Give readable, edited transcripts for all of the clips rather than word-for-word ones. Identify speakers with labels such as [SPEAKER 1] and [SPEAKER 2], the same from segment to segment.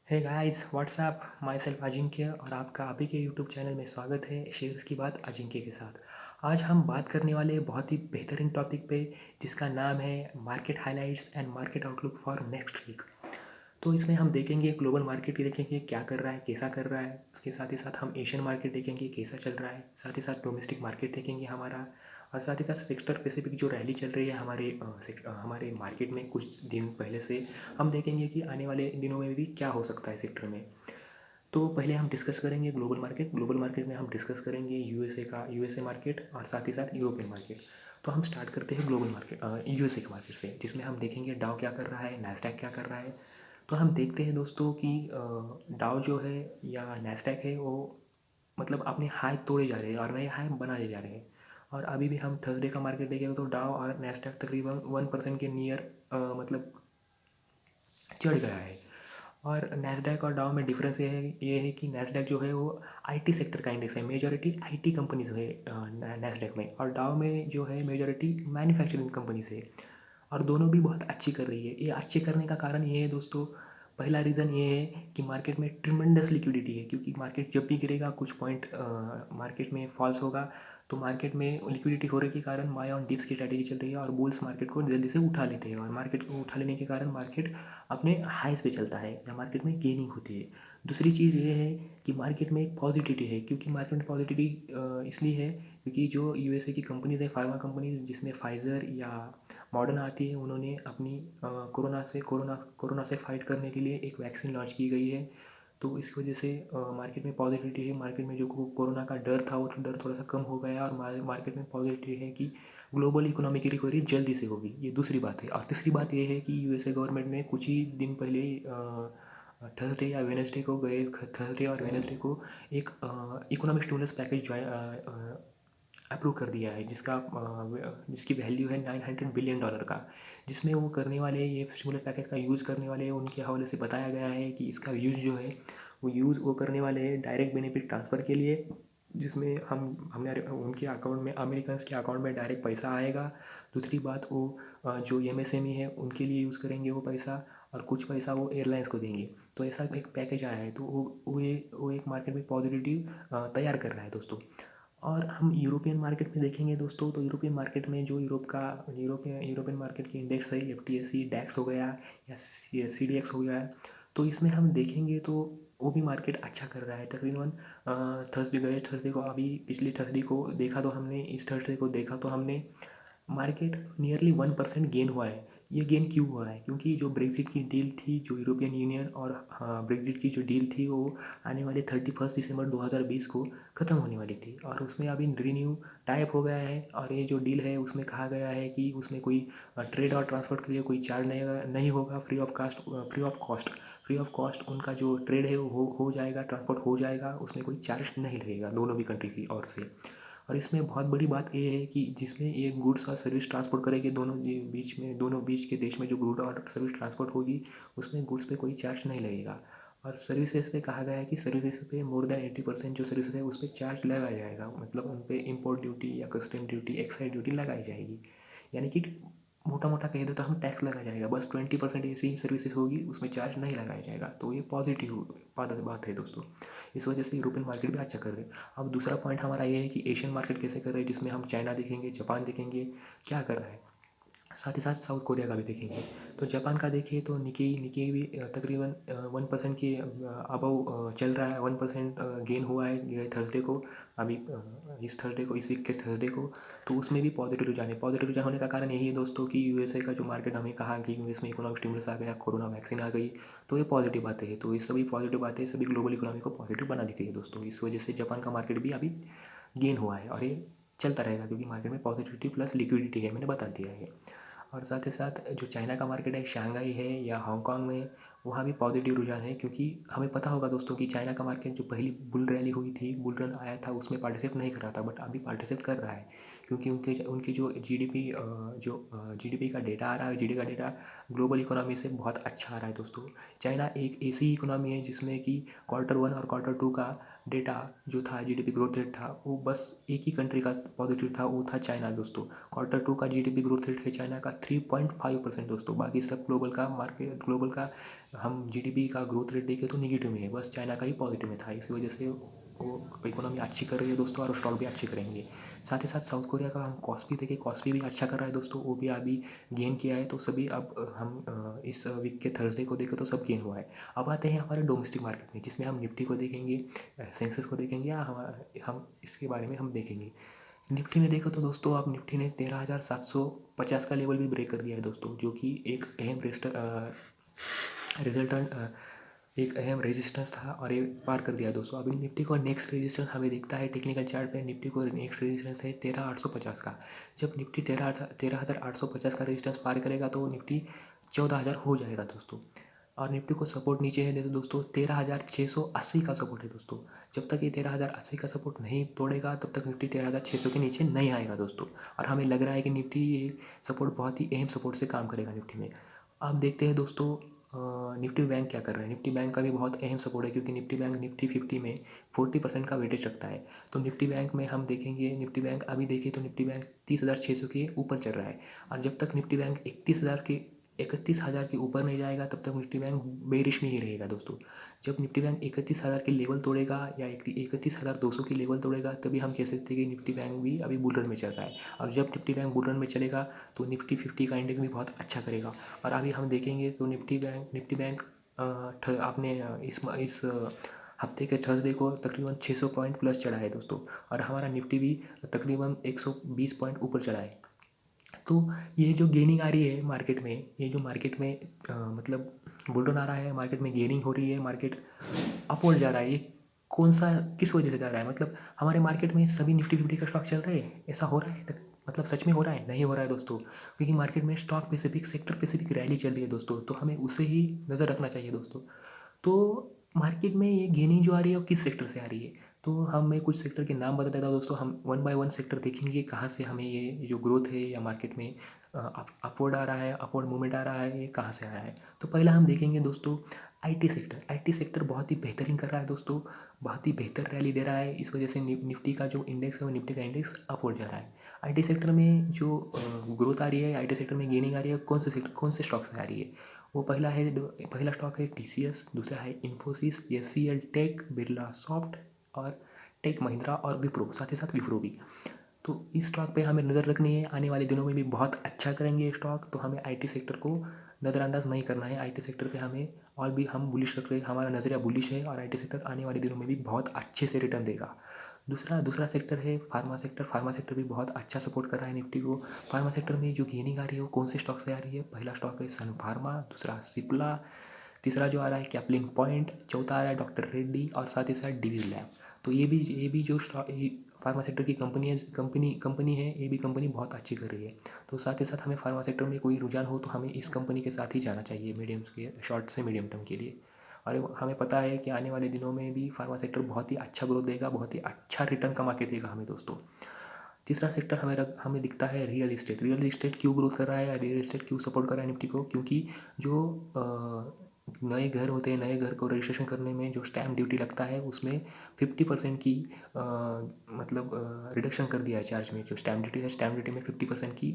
[SPEAKER 1] Hey guys what's up my self Ajinkya और आपका आप ही के यूट्यूब चैनल में स्वागत है शेयर्स की बात अजिंक्य के साथ। आज हम बात करने वाले हैं बहुत ही बेहतरीन टॉपिक पे जिसका नाम है market highlights and market outlook for next week. तो इसमें हम देखेंगे ग्लोबल मार्केट की, देखेंगे क्या कर रहा है, कैसा कर रहा है। उसके साथ ही साथ हम एशियन मार्केट देखेंगे कैसा चल रहा है, साथ ही साथ डोमेस्टिक मार्केट देखेंगे हमारा, और साथ ही साथ सेक्टर स्पेसिफिक जो रैली चल रही है हमारे मार्केट में कुछ दिन पहले से, हम देखेंगे कि आने वाले दिनों में भी क्या हो सकता है सेक्टर में। तो पहले हम डिस्कस करेंगे ग्लोबल मार्केट। ग्लोबल मार्केट में हम डिस्कस करेंगे यूएसए मार्केट और साथ ही साथ यूरोपियन मार्केट। तो हम स्टार्ट करते हैं ग्लोबल मार्केट यूएसए के मार्केट से, जिसमें हम देखेंगे डाउ क्या कर रहा है, नैस्डैक क्या कर रहा है। तो हम देखते हैं दोस्तों कि डाउ जो है या नैस्डैक है वो मतलब अपने हाई तोड़े जा रहे हैं और नए हाई बनाए जा रहे हैं। और अभी भी हम थर्सडे का मार्केट देखेंगे तो डाउ और नैस्डैक तकरीबन 1% के नियर मतलब चढ़ गया है। और नैस्डैक और डाउ में डिफरेंस ये है कि नैस्डैक जो है वो आईटी सेक्टर का इंडेक्स है, मेजॉरिटी आईटी कंपनीज है नैस्डैक में, और डाउ में जो है मेजॉरिटी मैन्युफैक्चरिंग कंपनीज है। और दोनों भी बहुत अच्छी कर रही है। ये अच्छे करने का कारण ये है दोस्तों, पहला रीज़न ये है कि मार्केट में ट्रिमेंडस लिक्विडिटी है, क्योंकि मार्केट जब भी गिरेगा कुछ पॉइंट मार्केट में फॉल्स होगा तो मार्केट में लिक्विडिटी होने के कारण बाय ऑन डिप्स की स्ट्रैटेजी चल रही है और बुल्स मार्केट को जल्दी से उठा लेते हैं, और मार्केट को उठा लेने के कारण मार्केट अपने हाइस पे चलता है या मार्केट में गेनिंग होती है। दूसरी चीज़ ये है कि मार्केट में एक पॉजिटिविटी है, क्योंकि मार्केट में पॉजिटिविटी इसलिए है क्योंकि जो यूएसए की कंपनीज है, फार्मा कंपनीज जिसमें फाइज़र या मॉडर्न आती है, उन्होंने अपनी कोरोना से फाइट करने के लिए एक वैक्सीन लॉन्च की गई है। तो इस वजह से मार्केट में पॉजिटिविटी है। मार्केट में जो कोरोना का डर था वो डर थोड़ा सा कम हो गया है, और मार्केट में पॉजिटिविटी है कि ग्लोबल इकोनॉमी की रिकवरी जल्दी से होगी। ये दूसरी बात है। और तीसरी बात ये है कि यूएसए गवर्नमेंट ने कुछ ही दिन पहले थर्सडे और वेनेसडे को एक इकोनॉमिक स्टिमुलस पैकेज अप्रूव कर दिया है, जिसकी वैल्यू है $900 बिलियन का। जिसमें वो करने वाले ये स्टिमुलस पैकेज का यूज़ करने वाले, उनके हवाले से बताया गया है कि इसका यूज़ जो है वो करने वाले हैं डायरेक्ट बेनिफिट ट्रांसफ़र के लिए, जिसमें हम हमारे उनके अकाउंट में, अमेरिकन्स के अकाउंट में डायरेक्ट पैसा आएगा। दूसरी बात वो जो एमएसएमई है उनके लिए यूज़ करेंगे वो पैसा, और कुछ पैसा वो एयरलाइंस को देंगे। तो ऐसा एक पैकेज आया है, तो वो एक मार्केट में पॉजिटिविटी तैयार कर रहा है दोस्तों। और हम यूरोपियन मार्केट में देखेंगे दोस्तों, तो यूरोपियन मार्केट में जो यूरोपियन मार्केट की इंडेक्स है, एफटीएसई डैक्स हो गया या सीडीएक्स हो गया, तो इसमें हम देखेंगे तो वो भी मार्केट अच्छा कर रहा है। तकरीबन थर्सडे को, अभी पिछले थर्सडे को देखा तो हमने, इस थर्सडे को देखा तो हमने मार्केट नियरली 1% गेन हुआ है। ये गेन क्यों हुआ है? क्योंकि जो ब्रेग्जिट की डील थी, जो यूरोपियन यूनियन और ब्रेग्जिट की जो डील थी वो आने वाले 31 दिसंबर 2020 को ख़त्म होने वाली थी, और उसमें अभी रिन्यू टाइप हो गया है। और ये जो डील है उसमें कहा गया है कि उसमें कोई ट्रेड और ट्रांसपोर्ट के लिए कोई चार्ज नहीं होगा, फ्री ऑफ कॉस्ट उनका जो ट्रेड है वो हो जाएगा, ट्रांसपोर्ट हो जाएगा, उसमें कोई चार्ज नहीं लगेगा दोनों भी कंट्री की ओर से। और इसमें बहुत बड़ी बात ये है कि जिसमें ये गुड्स और सर्विस ट्रांसपोर्ट करेंगे, दोनों बीच के देश में जो गुड और सर्विस ट्रांसपोर्ट होगी, उसमें गुड्स पे कोई चार्ज नहीं लगेगा। और सर्विसेज पे कहा गया है कि सर्विसेज पे मोर देन 80% जो सर्विसेज है उस पर चार्ज लगाया जाएगा, मतलब उन पर इम्पोर्ट ड्यूटी या कस्टम ड्यूटी, एक्साइज ड्यूटी लगाई जाएगी। यानी कि मोटा मोटा कह दो तो हम टैक्स लगाया जाएगा, बस 20% ऐसी ही सर्विसेज होगी, उसमें चार्ज नहीं लगाया जाएगा। तो ये पॉजिटिव बात है दोस्तों। इस वजह से यूरोपियन मार्केट भी अच्छा कर रहे हैं। अब दूसरा पॉइंट हमारा ये है कि एशियन मार्केट कैसे कर रहे हैं, जिसमें हम चाइना देखेंगे, जापान देखेंगे क्या कर रहा है, साथ ही साथ साउथ कोरिया का भी देखेंगे। तो जापान का देखिए तो निकी भी तकरीबन 1% के अबव चल रहा है। 1% गेन हुआ है ये थर्सडे को, अभी इस वीक के थर्सडे को। तो उसमें भी पॉजिटिव रुझान होने का कारण यही है दोस्तों कि यूएसए का जो मार्केट, हमें कहा कि यूएस में इकोनॉमिक स्टिमुलस आ गया, कोरोना वैक्सीन आ गई, तो ये पॉजिटिव बातें हैं। तो ये सभी पॉजिटिव बातें सभी ग्लोबल इकोनॉमी को पॉजिटिव बना देती है दोस्तों। इस वजह से जापान का मार्केट भी अभी गेन हुआ है, और ये चलता रहेगा क्योंकि मार्केट में पॉजिटिविटी प्लस लिक्विडिटी है, मैंने बता दिया है। और साथ ही साथ जो चाइना का मार्केट है, शंघाई है या हांगकांग में, वहाँ भी पॉजिटिव रुझान है। क्योंकि हमें पता होगा दोस्तों कि चाइना का मार्केट जो पहली बुल रैली हुई थी, बुल रन आया था, उसमें पार्टिसिपेट नहीं कर रहा था, बट अभी पार्टिसिपेट कर रहा है। क्योंकि उनकी जो जीडीपी का डेटा आ रहा है, जीडी का डेटा ग्लोबल इकोनॉमी से बहुत अच्छा आ रहा है दोस्तों। चाइना एक ऐसी इकोनॉमी है जिसमें कि Q1 और Q2 का डेटा जो था, जीडीपी ग्रोथ रेट था, वो बस एक ही कंट्री का पॉजिटिव था, वो था चाइना दोस्तों। Q2 का जीडीपी ग्रोथ रेट है चाइना का 3.5% दोस्तों। बाकी सब ग्लोबल का हम जीडीपी का ग्रोथ रेट देखें तो निगेटिव में है, बस चाइना का ही पॉजिटिव में था। इस वजह से वो इकोनॉमी अच्छी कर रही है दोस्तों, और स्टॉक भी अच्छे करेंगे। साथ ही साथ साउथ कोरिया का हम कॉस्ट भी देखें, कॉस्ट भी अच्छा कर रहा है दोस्तों, वो भी अभी गेन किया है। तो सभी अब हम इस वीक के थर्सडे को देखें तो सब गेन हुआ है। अब आते हैं हमारे डोमेस्टिक मार्केट में, जिसमें हम निफ्टी को देखेंगे, सेंसेक्स को देखेंगे, या हम इसके बारे में हम देखेंगे। निफ्टी में देखो तो दोस्तों, अब निफ्टी ने 13,750 का लेवल भी ब्रेक कर दिया है दोस्तों, जो कि एक अहम रिजल्टेंट एक अहम रेजिस्टेंस था, और ये पार कर दिया दोस्तों। अभी निफ्टी को नेक्स्ट रेजिस्टेंस हमें दिखता है टेक्निकल चार्ट पे। निफ्टी को नेक्स्ट रेजिस्टेंस है 13,850 का। जब निफ्टी 13,850 का रेजिस्टेंस पार करेगा तो निफ्टी 14,000 हो जाएगा दोस्तों। और निफ्टी को सपोर्ट नीचे है तो दोस्तों 13,680 का सपोर्ट है दोस्तों। जब तक ये 13,080 का सपोर्ट नहीं तोड़ेगा तब तक निफ्टी 13,600 के नीचे नहीं आएगा दोस्तों। और हमें लग रहा है कि निफ्टी ये सपोर्ट बहुत ही अहम सपोर्ट से काम करेगा निफ्टी में। अब देखते हैं दोस्तों निफ्टी बैंक क्या कर रहा है। निफ्टी बैंक का भी बहुत अहम सपोर्ट है, क्योंकि निफ्टी बैंक निफ्टी 50 में 40% का वेटेज रखता है। तो निफ्टी बैंक में हम देखेंगे, निफ्टी बैंक अभी देखें तो निफ्टी बैंक 30,600 के ऊपर चल रहा है। और जब तक निफ्टी बैंक 31,000 के ऊपर नहीं जाएगा तब तक निफ्टी बैंक बेरिश में ही रहेगा दोस्तों। जब निफ्टी बैंक 31,000 के लेवल तोड़ेगा या 31,200 की लेवल तोड़ेगा, तभी हम कह सकते हैं कि निफ्टी बैंक भी अभी बुल रन में चल रहा है। और जब निफ्टी बैंक बुल रन में चलेगा तो निफ्टी 50 का इंडेक्स भी बहुत अच्छा करेगा। और अभी हम देखेंगे तो निफ्टी बैंक आपने इस हफ्ते के थर्सडे को तकरीबन 600 पॉइंट प्लस चढ़ा है दोस्तों। और हमारा निफ्टी भी तकरीबन 120 पॉइंट ऊपर चढ़ा है। तो ये जो गेनिंग आ रही है मार्केट में, ये जो मार्केट में मतलब बुल रन आ रहा है, मार्केट में गेनिंग हो रही है, मार्केट अपवर्ड जा रहा है, ये कौन सा किस वजह से जा रहा है? मतलब हमारे मार्केट में सभी निफ्टी 50 का स्टॉक चल रहे हैं, ऐसा हो रहा है मतलब सच में हो रहा है? नहीं हो रहा है दोस्तों, क्योंकि मार्केट में stock specific, sector specific rally चल रही है दोस्तों, तो हमें उसे ही नज़र रखना चाहिए दोस्तों। तो मार्केट में ये गेनिंग जो आ रही है वो किस सेक्टर से आ रही है? तो मैं कुछ सेक्टर के नाम बता देता हूँ दोस्तों। हम वन बाय वन सेक्टर देखेंगे कहाँ से हमें ये जो ग्रोथ है या मार्केट में अपवर्ड आ रहा है, अपवर्ड मूवमेंट आ रहा है, ये कहाँ से आ रहा है। तो पहला हम देखेंगे दोस्तों आईटी सेक्टर। आईटी सेक्टर बहुत ही बेहतरीन कर रहा है दोस्तों, बहुत ही बेहतर रैली दे रहा है। इस वजह से निफ्टी का जो इंडेक्स है वो निफ्टी का इंडेक्स अपवर्ड जा रहा है। आईटी सेक्टर में जो ग्रोथ आ रही है, आईटी सेक्टर में गेनिंग आ रही है, कौन से स्टॉक से आ रही है? वो पहला स्टॉक है टीसीएस, दूसरा है Infosys, HCL Tech, Birlasoft और टेक महिंद्रा और विप्रो, साथ ही साथ विप्रो भी। तो इस स्टॉक पे हमें नज़र रखनी है, आने वाले दिनों में भी बहुत अच्छा करेंगे ये स्टॉक। तो हमें आईटी सेक्टर को नज़रअंदाज नहीं करना है। आईटी सेक्टर पे हमें और भी हम बुलिश रख रहे हैं, हमारा नज़रिया बुलिश है, और आईटी सेक्टर आने वाले दिनों में भी बहुत अच्छे से रिटर्न देगा। दूसरा सेक्टर है फार्मा सेक्टर। फार्मा सेक्टर भी बहुत अच्छा सपोर्ट कर रहा है निफ्टी को। फार्मा सेक्टर में जो गेनिंग आ रही है वो कौन से स्टॉक से आ रही है? पहला स्टॉक है सन फार्मा, दूसरा सिप्ला, तीसरा जो आ रहा है कैप्लिन पॉइंट, चौथा आ रहा है डॉक्टर रेड्डी, और साथ ही साथ डिवीज लैब। तो ये भी जो फार्मा सेक्टर की कंपनी है, ये भी कंपनी बहुत अच्छी कर रही है। तो साथ ही साथ हमें फार्मा सेक्टर में कोई रुझान हो तो हमें इस कंपनी के साथ ही जाना चाहिए, शॉर्ट से मीडियम टर्म के लिए। और हमें पता है कि आने वाले दिनों में भी फार्मा सेक्टर बहुत ही अच्छा ग्रोथ देगा, बहुत ही अच्छा रिटर्न कमा के देगा हमें दोस्तों। तीसरा सेक्टर हमें दिखता है रियल इस्टेट। रियल इस्टेट क्यों ग्रोथ कर रहा है, रियल इस्टेट क्यों सपोर्ट कर रहा है निफ्टी को? क्योंकि जो नए घर होते हैं, नए घर को रजिस्ट्रेशन करने में जो स्टैम्प ड्यूटी लगता है उसमें 50% की मतलब रिडक्शन कर दिया है चार्ज में। जो स्टैम्प ड्यूटी है, स्टैम्प ड्यूटी में 50% की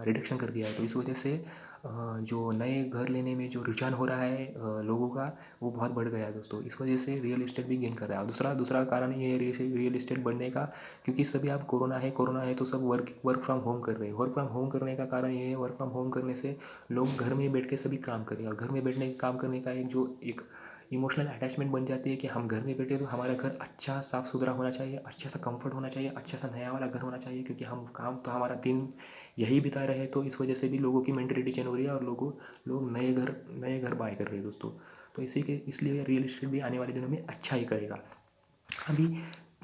[SPEAKER 1] रिडक्शन कर दिया है। तो इस वजह से जो नए घर लेने में जो रुझान हो रहा है लोगों का, वो बहुत बढ़ गया है दोस्तों। इस वजह से रियल इस्टेट भी गेन कर रहा है। दूसरा कारण ये है रियल इस्टेट बढ़ने का, क्योंकि सभी आप कोरोना है तो सब वर्क फ्रॉम होम कर रहे हैं। वर्क फ्रॉम होम करने का कारण ये है, वर्क फ्रॉम होम करने से लोग घर में बैठ के सभी काम करें, और घर में बैठने काम करने का एक इमोशनल अटैचमेंट बन जाती है कि हम घर में बैठे तो हमारा घर अच्छा साफ़ सुथरा होना चाहिए, अच्छा सा कंफर्ट होना चाहिए, अच्छा सा नया वाला घर होना चाहिए, क्योंकि हम काम तो हमारा दिन यही बिता रहे हैं। तो इस वजह से भी लोगों की मेंटेलिटी चेंज हो रही है, और लोग नए घर बाय कर रहे हैं दोस्तों। तो इसलिए रियल इस्टेट भी आने वाले दिनों में अच्छा ही करेगा। अभी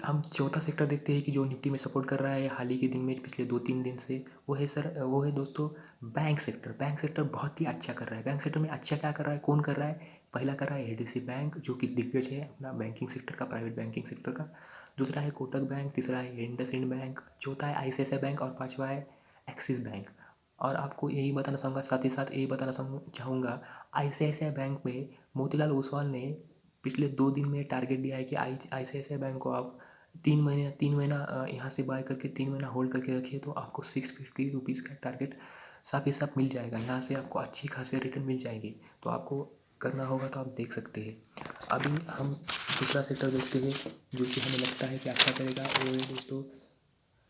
[SPEAKER 1] हम चौथा सेक्टर देखते हैं कि जो निफ्टी में सपोर्ट कर रहा है हाल ही के दिन में, पिछले 2-3 दिन से, वो है दोस्तों बैंक सेक्टर। बैंक सेक्टर बहुत ही अच्छा कर रहा है। बैंक सेक्टर में अच्छा क्या कर रहा है, कौन कर रहा है? पहला कर रहा है एचडीएफसी बैंक, जो कि दिग्गज है अपना बैंकिंग सेक्टर का, प्राइवेट बैंकिंग सेक्टर का। दूसरा है कोटक बैंक, तीसरा है इंडसइंड बैंक, चौथा है आईसीआईसीआई बैंक, और पाँचवा है एक्सिस बैंक। और आपको यही बताना चाहूँगा, साथ ही साथ यही बताना चाहूँगा, आईसीआईसीआई बैंक में मोतीलाल ओसवाल ने पिछले 2 दिन में टारगेट दिया है कि ICICI बैंक को आप 3 महीना यहाँ से बाय करके 3 महीना होल्ड करके रखिए तो आपको 650 रुपीज़ का टारगेट साथ ही साथ मिल जाएगा। यहाँ से आपको अच्छी खासी रिटर्न मिल जाएगी, तो आपको करना होगा तो आप देख सकते हैं। अभी हम दूसरा सेक्टर देखते हैं जो कि हमें लगता है कि अच्छा करेगा, वो है दोस्तों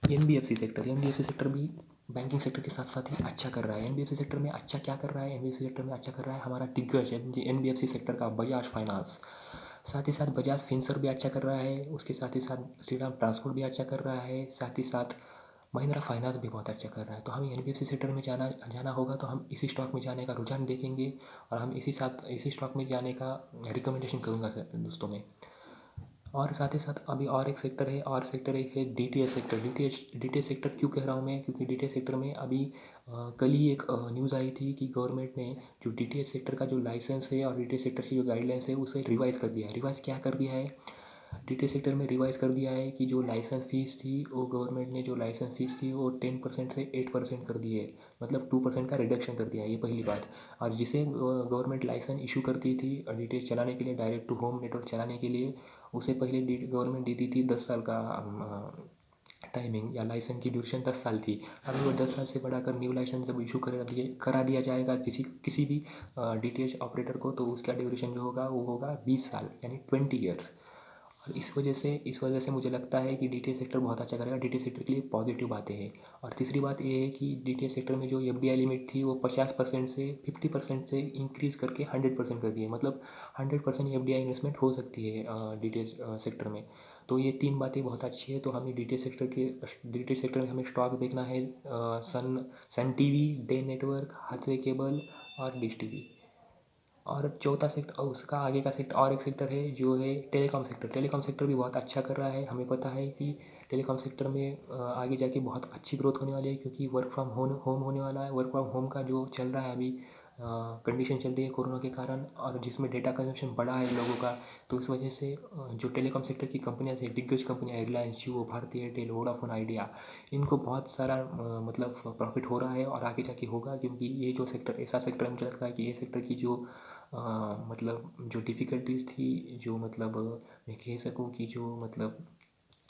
[SPEAKER 1] NBFC सेक्टर। NBFC सेक्टर भी बैंकिंग सेक्टर के साथ साथ ही अच्छा कर रहा है। NBFC सेक्टर में अच्छा क्या कर रहा है? NBFC सेक्टर में अच्छा कर रहा है हमारा दिग्गज NBFC सेक्टर का बजाज फाइनेंस। साथ ही साथ बजाज फिनसर्व भी अच्छा कर रहा है, उसके साथ ही साथ श्रीराम ट्रांसपोर्ट भी अच्छा कर रहा है, साथ ही साथ महिंद्रा फाइनेंस भी बहुत अच्छा कर रहा है। तो हमें NBFC सेक्टर में जाना होगा तो हम इसी स्टॉक में जाने का रुझान देखेंगे और हम इसी स्टॉक में जाने का रिकमेंडेशन करूँगा सर दोस्तों में। और साथ ही साथ अभी और एक सेक्टर है, और सेक्टर एक है DTH सेक्टर। DTH सेक्टर क्यों कह रहा हूँ मैं? क्योंकि DTH सेक्टर में अभी कल ही एक न्यूज़ आई थी कि गवर्नमेंट ने जो DTH सेक्टर का जो लाइसेंस है और DTH सेक्टर की जो गाइडलाइंस है उसे रिवाइज़ कर दिया है। रिवाइज़ क्या कर दिया है? DTH सेक्टर में रिवाइज़ कर दिया है कि जो लाइसेंस फ़ीस थी वो गवर्नमेंट ने जो लाइसेंस फ़ीस थी वो 10% से 8% कर दी है, मतलब 2% का रिडक्शन कर दिया है। ये पहली बात। और जिसे गवर्नमेंट लाइसेंस इशू करती थी DTH चलाने के लिए, डायरेक्ट टू होम नेटवर्क चलाने के लिए, उसे पहले गवर्नमेंट देती थी 10 साल का टाइमिंग या लाइसेंस की ड्यूरेशन 10 साल थी। अभी वो 10 साल से बढ़ाकर न्यू लाइसेंस जब इशू करा दिया जाएगा किसी भी DTH ऑपरेटर को, तो उसका ड्यूरेशन जो होगा वो होगा 20 साल, यानी 20 ईयर्स। और इस वजह से मुझे लगता है कि DTH सेक्टर बहुत अच्छा करेगा। DTH सेक्टर के लिए पॉजिटिव बातें हैं। और तीसरी बात ये है कि DTH सेक्टर में जो FDI लिमिट थी वो 50% से 50% से इंक्रीज़ करके 100% कर दी है, मतलब 100% FDI इन्वेस्टमेंट हो सकती है DTH सेक्टर में। तो ये 3 बातें बहुत अच्छी है। तो हमें DTH सेक्टर में हमें स्टॉक देखना है Sun TV, Den network, Hathway cable और डिश TV। और चौथा सेक्टर, उसका आगे का सेक्टर, और एक सेक्टर है जो है टेलीकॉम सेक्टर। टेलीकॉम सेक्टर भी बहुत अच्छा कर रहा है। हमें पता है कि टेलीकॉम सेक्टर में आगे जाके बहुत अच्छी ग्रोथ होने वाली है, क्योंकि वर्क फ्रॉम होम होने वाला है। वर्क फ्रॉम होम का जो चल रहा है अभी कंडीशन चल रही है कोरोना के कारण, और जिसमें डेटा कंजप्शन बढ़ा है लोगों का, तो इस वजह से जो टेलीकॉम सेक्टर की कंपनियाँ हैं, दिग्गज कंपनियाँ, रिलायंस जियो, भारती एयरटेल, वोडाफोन आइडिया, इनको बहुत सारा मतलब प्रॉफिट हो रहा है और आगे जाके होगा। क्योंकि ये जो सेक्टर ऐसा सेक्टर है, मुझे लगता है कि ये सेक्टर की जो मतलब जो डिफ़िकल्टीज़ थी, जो मतलब मैं कह सकूँ कि जो मतलब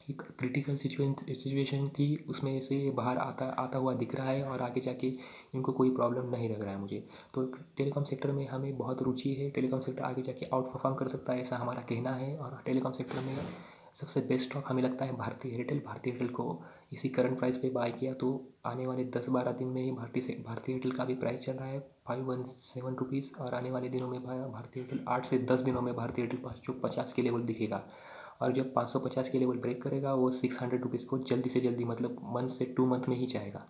[SPEAKER 1] एक क्रिटिकल सिचुएशन थी, उसमें से बाहर आता आता हुआ दिख रहा है और आगे जाके इनको कोई प्रॉब्लम नहीं लग रहा है मुझे। तो टेलीकॉम सेक्टर में हमें बहुत रुचि है। टेलीकॉम सेक्टर आगे जाके आउट परफॉर्म कर सकता है, ऐसा हमारा कहना है। और टेलीकॉम सेक्टर में सबसे बेस्ट स्टॉक हमें लगता है भारती एयरटेल को इसी करंट प्राइस पे बाय किया तो आने वाले 10-12 दिन में ही भारती एयरटेल का भी प्राइस चल रहा है 517 रुपीज़, और आने वाले दिनों में भारती एयरटेल 8 से 10 दिनों में भारती एयरटेल 550 के लेवल दिखेगा। और जब 550 के लेवल ब्रेक करेगा वो 600 रुपीज़ को जल्दी से जल्दी, मतलब 1 से 2 मंथ में ही जाएगा।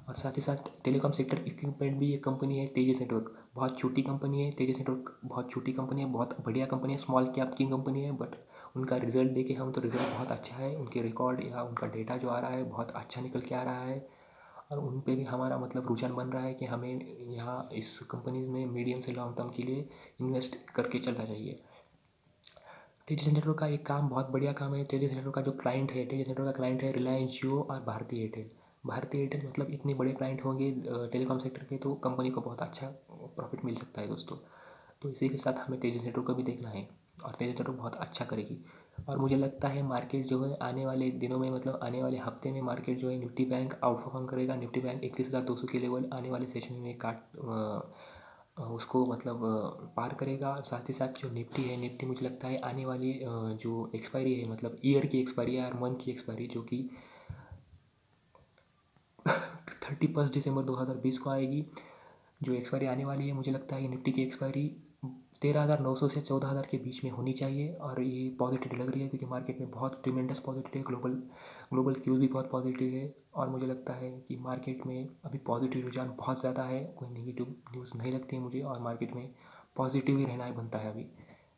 [SPEAKER 1] और साथ ही साथ टेलीकॉम सेक्टर इक्विपमेंट भी एक कंपनी है, तेजस नेटवर्क। बहुत छोटी कंपनी है तेजस नेटवर्क, बहुत छोटी कंपनी है, बहुत बढ़िया कंपनी है, स्मॉल कैप की कंपनी है। बट उनका रिजल्ट देखे हम तो रिजल्ट बहुत अच्छा है। उनके रिकॉर्ड या उनका डेटा जो आ रहा है बहुत अच्छा निकल के आ रहा है। और उन पे भी हमारा मतलब रुझान बन रहा है कि हमें यहाँ इस कंपनी में मीडियम से लॉन्ग टर्म के लिए इन्वेस्ट करके चलना चाहिए। तेजस नेटवर्क का एक काम, बहुत बढ़िया काम है। तेजस नेटवर्क का जो क्लाइंट है, तेजस नेटवर्क का क्लाइंट है रिलायंस जियो और भारती एयरटेल। भारती एयरटेल मतलब इतने बड़े क्लाइंट होंगे टेलीकॉम सेक्टर के, तो कंपनी को बहुत अच्छा प्रॉफिट मिल सकता है दोस्तों। तो इसी के साथ हमें तेजस नेटवर्क को भी देखना है और तेजस नेटवर्क बहुत अच्छा करेगी। और मुझे लगता है मार्केट जो है आने वाले दिनों में, मतलब आने वाले हफ्ते में मार्केट जो है निफ्टी बैंक आउट परफॉर्म करेगा। निफ्टी बैंक 31,200 के लेवल आने वाले सेशन में उसको मतलब पार करेगा। साथ ही साथ जो निफ्टी है, निफ्टी मुझे लगता है आने वाली जो एक्सपायरी है, मतलब ईयर की एक्सपायरी है और मंथ की एक्सपायरी, जो कि 31 दिसंबर 2020 को आएगी, जो एक्सपायरी आने वाली है, मुझे लगता है कि निफ्टी की एक्सपायरी 13,900 से 14,000 के बीच में होनी चाहिए। और ये पॉजिटिव लग रही है क्योंकि मार्केट में बहुत ट्रिमेंडस पॉजिटिव है, ग्लोबल क्यूज़ भी बहुत पॉजिटिव है। और मुझे लगता है कि मार्केट में अभी पॉजिटिव रुझान बहुत ज़्यादा है, कोई नेगेटिव न्यूज़ नहीं लगती है मुझे, और मार्केट में पॉजिटिव ही रहना बनता है अभी।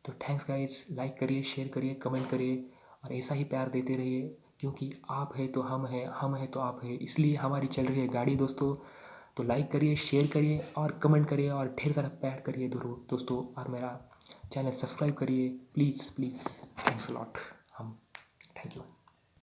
[SPEAKER 1] तो थैंक्स गाइस, लाइक करिए, शेयर करिए, कमेंट करिए और ऐसा ही प्यार देते रहिए, क्योंकि आप है तो हम हैं तो आप है, इसलिए हमारी चल रही है गाड़ी दोस्तों। तो लाइक करिए, शेयर करिए और कमेंट करिए और ढेर सारा प्यार करिए दोस्तों, और मेरा चैनल सब्सक्राइब करिए please please. Thanks a lot. हम थैंक यू।